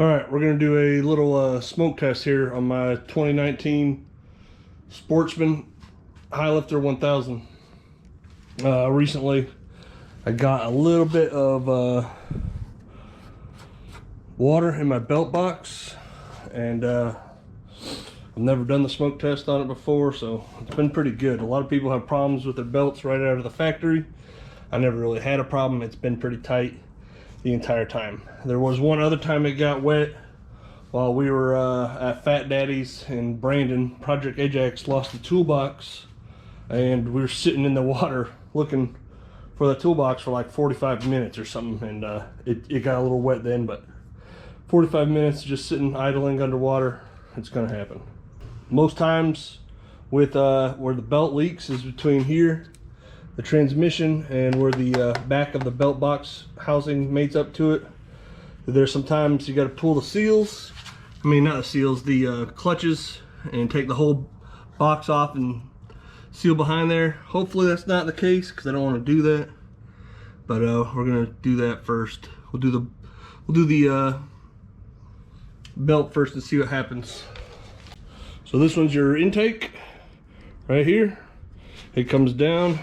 All right, we're gonna do a little smoke test here on my 2019 Sportsman High Lifter 1000. Recently, I got a little bit of water in my belt box, and I've never done the smoke test on it before, so it's been pretty good. A lot of people have problems with their belts right out of the factory. I never really had a problem. It's been pretty tight the entire time. There was one other time it got wet while we were at Fat Daddy's in Brandon. Project Ajax lost the toolbox, and we were sitting in the water looking for the toolbox for like 45 minutes or something, and it got a little wet then, but 45 minutes just sitting idling underwater, it's gonna happen. Most times with where the belt leaks is between here, the transmission, and where the back of the belt box housing mates up to it. There's sometimes you got to pull the seals, I mean not the seals, the clutches, and take the whole box off and seal behind there. Hopefully that's not the case, because I don't want to do that, but we're gonna do that first. We'll do the belt first and see what happens. So this one's your intake right here. It comes down.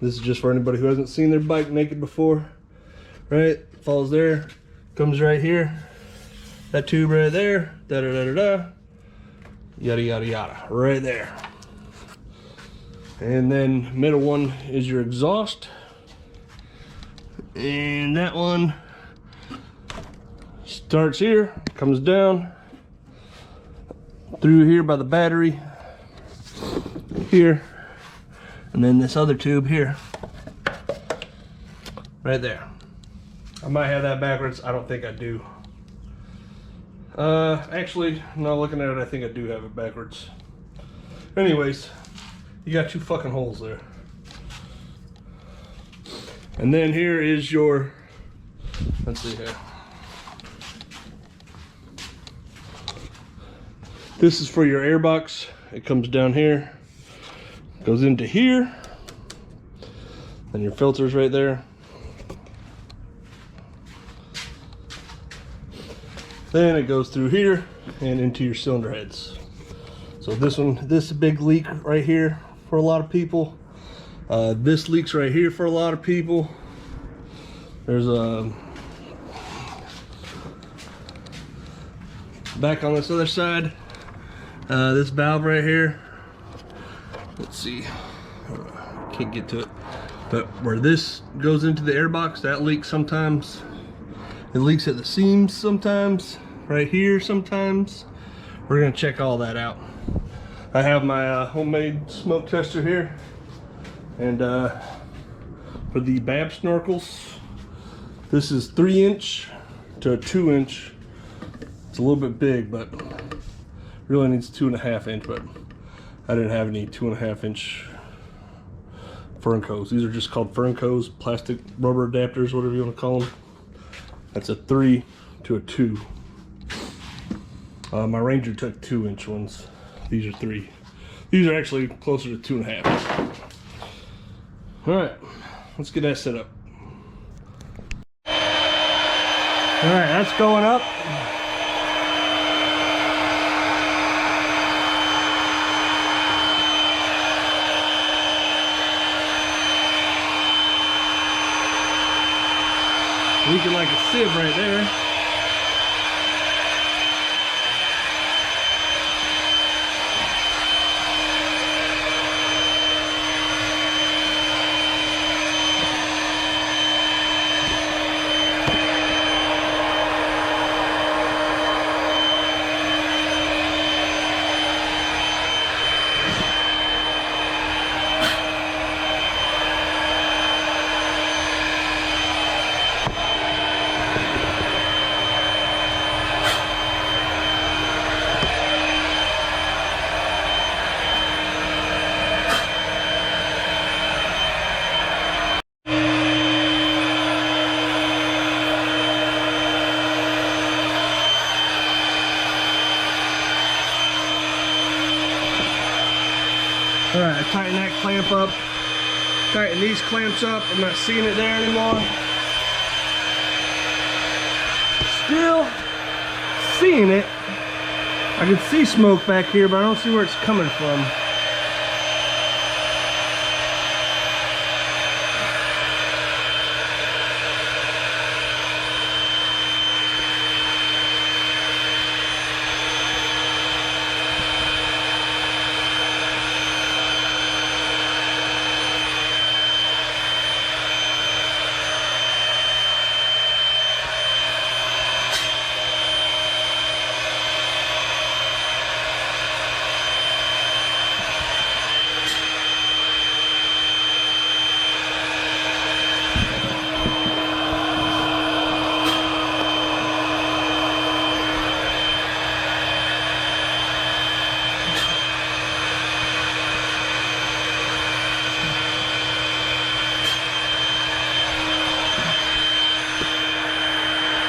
This is just for anybody who hasn't seen their bike naked before. Right, falls there, comes right here. That tube right there, da da da da da, yada yada yada, right there. And then middle one is your exhaust, and that one starts here, comes down through here by the battery here, and then this other tube here, right there. I might have that backwards. I don't think I do. Actually, no, looking at it, I think I do have it backwards. Anyways, you got two fucking holes there. And then here is your, let's see here. This is for your air box. It comes down here, goes into here, and your filter's right there. Then it goes through here and into your cylinder heads. So this big leak right here for a lot of people. This leaks right here for a lot of people. There's a back on this other side. This valve right here. Let's see, can't get to it, but where this goes into the air box, that leaks sometimes. It leaks at the seams sometimes, right here sometimes. We're gonna check all that out. I have my homemade smoke tester here, and for the BAB snorkels, this is 3" to 2". It's a little bit big, but really needs 2.5". But I didn't have any 2.5" Ferncos. These are just called Ferncos, plastic rubber adapters, whatever you want to call them. That's a 3 to a 2. My Ranger took 2" ones. These are 3. These are actually closer to 2.5. All right, let's get that set up. All right, that's going up. Leaking like a sieve right there. All right, I tighten that clamp up. Tighten these clamps up. I'm not seeing it there anymore. still seeing it. I can see smoke back here, but I don't see where it's coming from.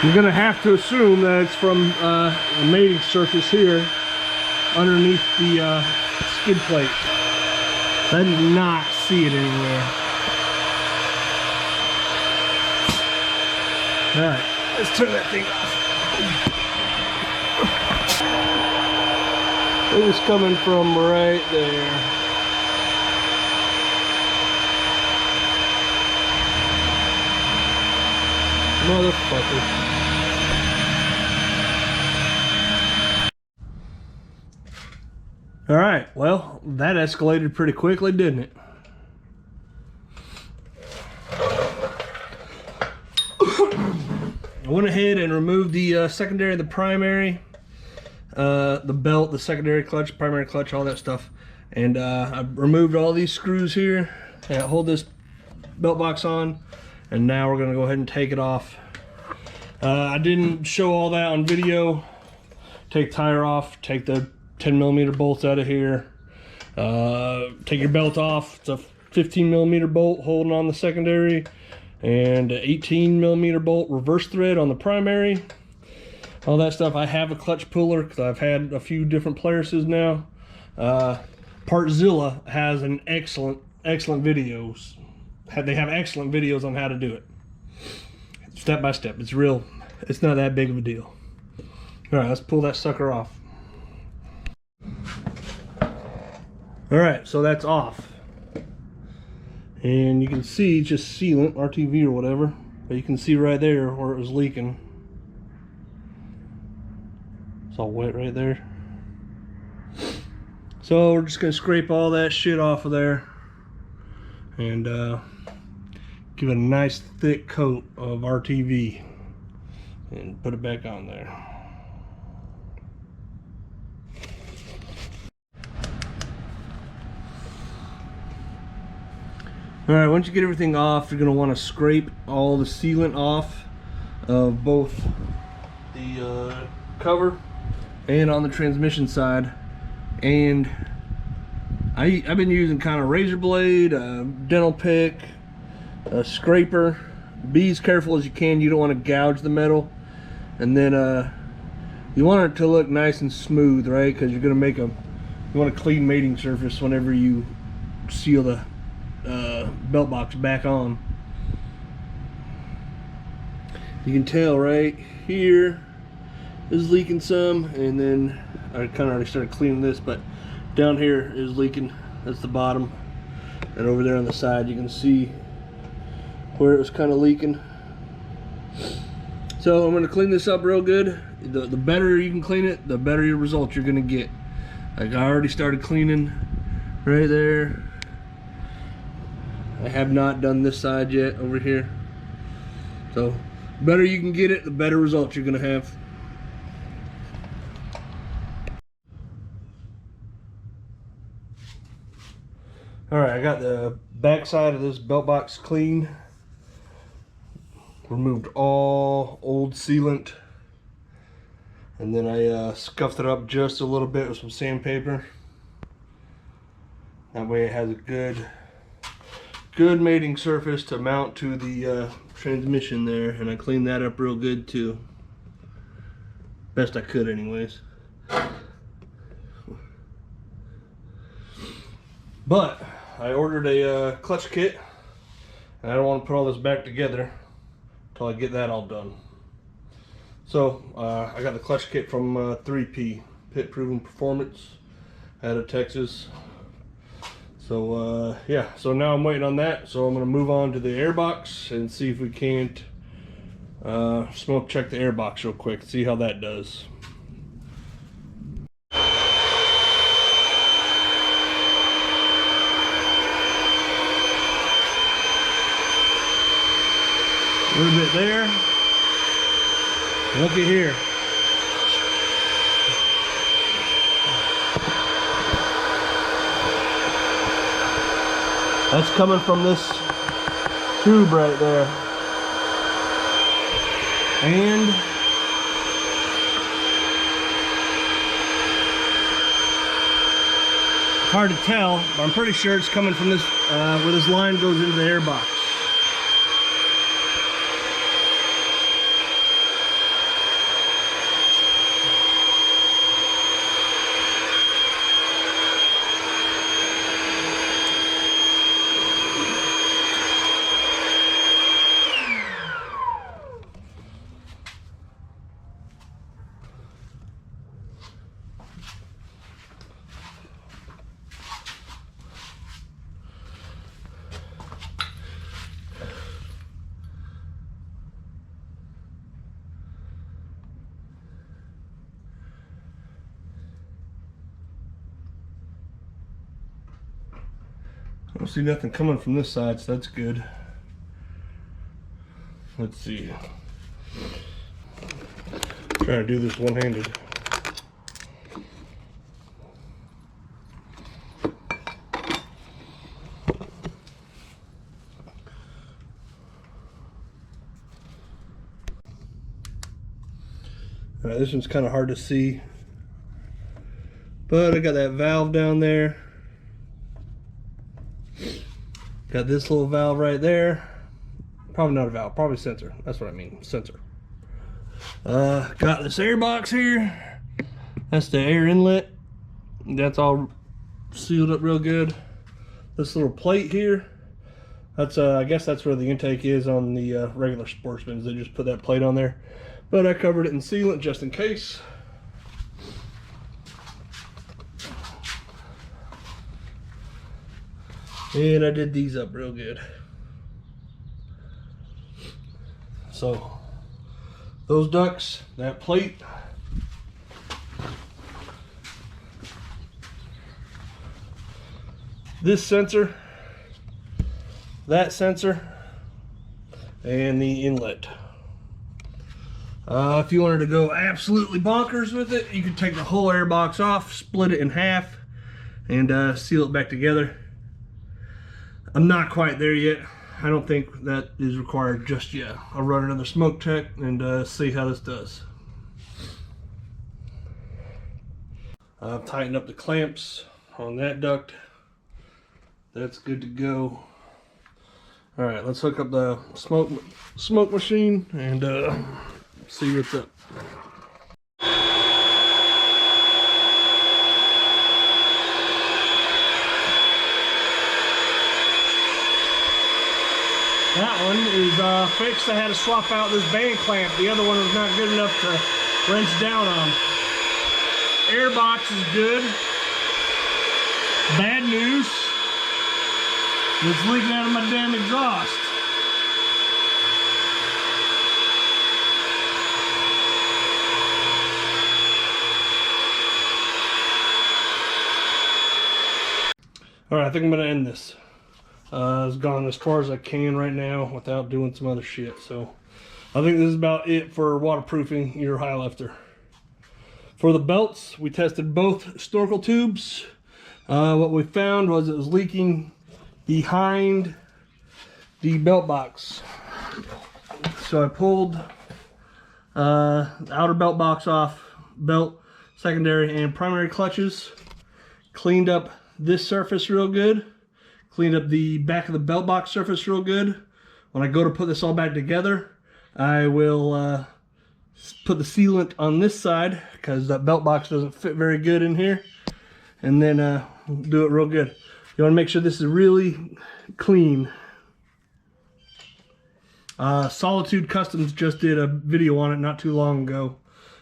You're gonna have to assume that it's from the mating surface here underneath the skid plate. I did not see it anywhere. Alright, let's turn that thing off. It was coming from right there. Motherfucker. All right, well, that escalated pretty quickly, didn't it? I went ahead and removed the secondary and the primary, the belt, the secondary clutch, primary clutch, all that stuff. And I removed all these screws here that hold this belt box on. And now we're gonna go ahead and take it off. I didn't show all that on video. Take tire off, take the 10mm bolts out of here. Take your belt off. It's a 15mm bolt holding on the secondary and an 18mm bolt reverse thread on the primary. All that stuff. I have a clutch puller because I've had a few different Polarises now. Partzilla has an excellent videos. They have excellent videos on how to do it. Step by step. It's not that big of a deal. All right, let's pull that sucker off. All right, so that's off. And you can see just sealant, RTV or whatever. But you can see right there where it was leaking. It's all wet right there. So we're just gonna scrape all that shit off of there and give it a nice thick coat of RTV and put it back on there. All right, once you get everything off, you're gonna want to scrape all the sealant off of both the cover and on the transmission side. And I've been using kind of razor blade, dental pick, a scraper. Be as careful as you can. You don't want to gouge the metal. And then you want it to look nice and smooth, right? Because you're gonna make you want a clean mating surface whenever you seal the belt box back on. You can tell right here is leaking some, and then I kind of already started cleaning this, but down here is leaking. That's the bottom, and over there on the side you can see where it was kind of leaking. So I'm going to clean this up real good. The better you can clean it, the better your results you're going to get. Like I already started cleaning right there. I have not done this side yet over here. So the better you can get it, the better results you're going to have. Alright, I got the back side of this belt box clean. Removed all old sealant. And then I scuffed it up just a little bit with some sandpaper. That way it has a good mating surface to mount to the transmission there. And I cleaned that up real good too. Best I could anyways. But I ordered a clutch kit, and I don't want to put all this back together until I get that all done. So I got the clutch kit from 3P, Pit Proven Performance, out of Texas. So yeah, so now I'm waiting on that. So I'm gonna move on to the airbox and see if we can't smoke check the airbox real quick, see how that does. A little bit there. Look at here. That's coming from this tube right there. And hard to tell, but I'm pretty sure it's coming from this where this line goes into the airbox. I don't see nothing coming from this side, so that's good. Let's see. Trying to do this one-handed. Alright, this one's kind of hard to see, but I got that valve down there. Got this little valve right there. Probably not a valve, probably sensor. That's what I mean, sensor. Got this air box here. That's the air inlet. That's all sealed up real good. This little plate here, that's I guess that's where the intake is on the regular Sportsmans. They just put that plate on there. But I covered it in sealant just in case. And I did these up real good. So those ducts, that plate, this sensor, that sensor, and the inlet. If you wanted to go absolutely bonkers with it, you could take the whole air box off, split it in half, and seal it back together. I'm not quite there yet. I don't think that is required just yet. I'll run another smoke check and see how this does. I've tightened up the clamps on that duct. That's good to go. All right, let's hook up the smoke machine and see what's up. That one is fixed. I had to swap out this band clamp. The other one was not good enough to wrench down on. Airbox is good. Bad news, it's leaking out of my damn exhaust. Alright, I think I'm going to end this. I've gone as far as I can right now without doing some other shit. So I think this is about it for waterproofing your high lifter. For the belts, we tested both snorkel tubes. What we found was it was leaking behind the belt box. So I pulled the outer belt box off, belt, secondary, and primary clutches. Cleaned up this surface real good. Cleaned up the back of the belt box surface real good. When I go to put this all back together, I will put the sealant on this side because that belt box doesn't fit very good in here. And then do it real good. You want to make sure this is really clean. Solitude Customs just did a video on it not too long ago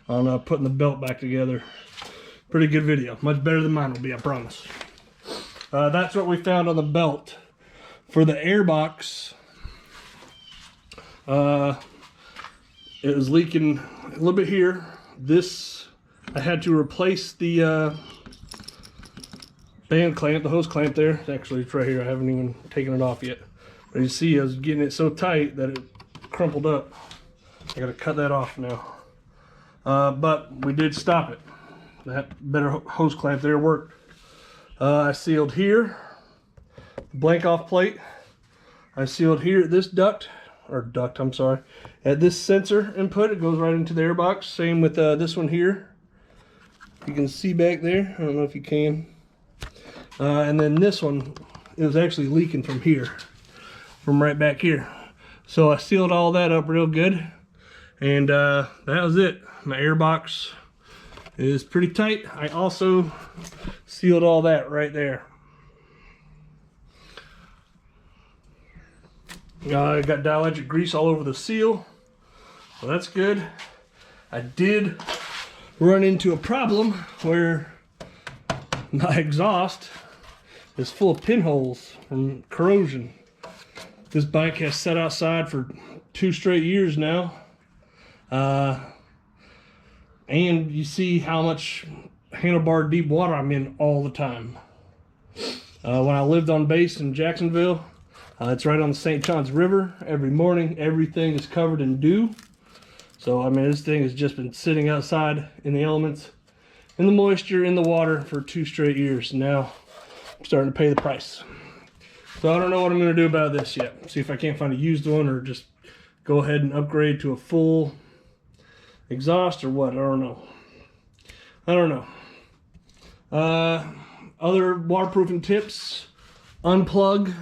on putting the belt back together. Pretty good video. Much better than mine will be, I promise. That's what we found on the belt. For the airbox, it was leaking a little bit here. This, I had to replace the band clamp, the hose clamp there. Actually, it's right here. I haven't even taken it off yet. But you see, I was getting it so tight that it crumpled up. I gotta cut that off now. But we did stop it. That better hose clamp there worked. I sealed here, blank off plate. I sealed here at this at this sensor input. It goes right into the airbox. Same with this one here. You can see back there. I don't know if you can. And then this one, it was actually leaking from here, from right back here. So I sealed all that up real good, and that was it. My airbox is pretty tight. I also sealed all that right there. I got dielectric grease all over the seal, so that's good. I did run into a problem where my exhaust is full of pinholes from corrosion. This bike has sat outside for 2 straight years now. And you see how much handlebar deep water I'm in all the time. When I lived on base in Jacksonville, it's right on the St. Johns River. Every morning, everything is covered in dew. So, I mean, this thing has just been sitting outside in the elements, in the moisture, in the water for 2 straight years. Now, I'm starting to pay the price. So, I don't know what I'm going to do about this yet. See if I can't find a used one or just go ahead and upgrade to a full exhaust or what. I don't know. Other waterproofing tips: disconnect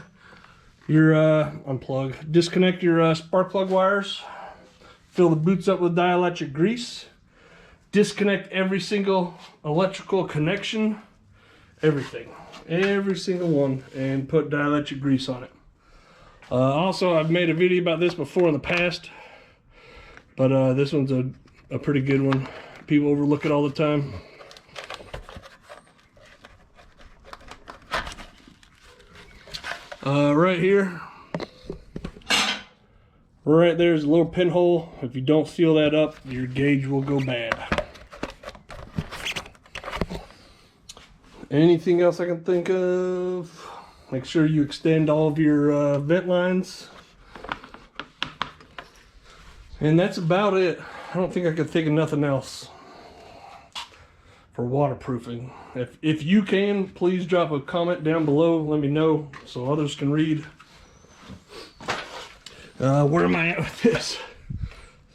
your spark plug wires, fill the boots up with dielectric grease, disconnect every single electrical connection, every single one, and put dielectric grease on it. Also, I've made a video about this before in the past, but this one's a pretty good one. People overlook it all the time. Right here, right there's a little pinhole. If you don't seal that up, your gauge will go bad. Anything else I can think of? Make sure you extend all of your vent lines. And that's about it. I don't think I could think of nothing else for waterproofing. If you can, please drop a comment down below. Let me know so others can read. Where am I at with this?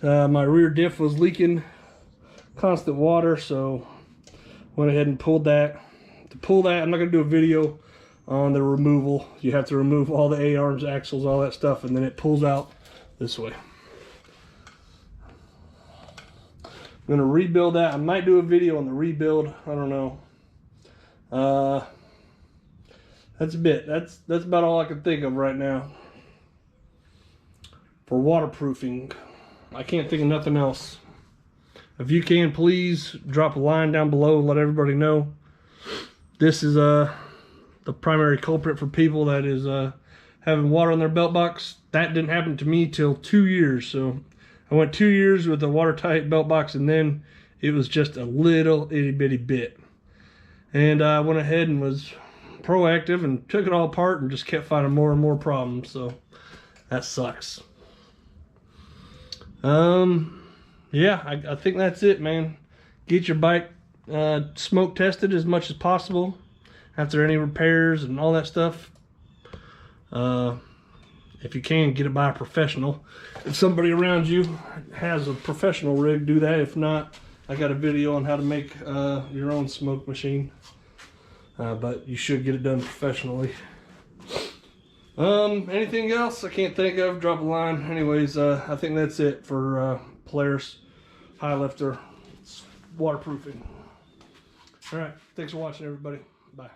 My rear diff was leaking constant water, so went ahead and pulled that. To pull that, I'm not going to do a video on the removal. You have to remove all the A-arms, axles, all that stuff, and then it pulls out this way. I'm going to rebuild that. I might do a video on the rebuild. I don't know. That's a bit. That's about all I can think of right now. For waterproofing, I can't think of nothing else. If you can, please drop a line down below and let everybody know. This is the primary culprit for people that is having water on their belt box. That didn't happen to me till 2 years. So I went 2 years with a watertight belt box, and then it was just a little itty bitty bit. And I went ahead and was proactive and took it all apart and just kept finding more and more problems. So that sucks. Yeah, I think that's it, man. Get your bike smoke tested as much as possible after any repairs and all that stuff. If you can, get it by a professional. If somebody around you has a professional rig, do that. If not, I got a video on how to make your own smoke machine. But you should get it done professionally. Anything else I can't think of, drop a line. Anyways, I think that's it for Polaris High Lifter waterproofing. All right, thanks for watching, everybody. Bye.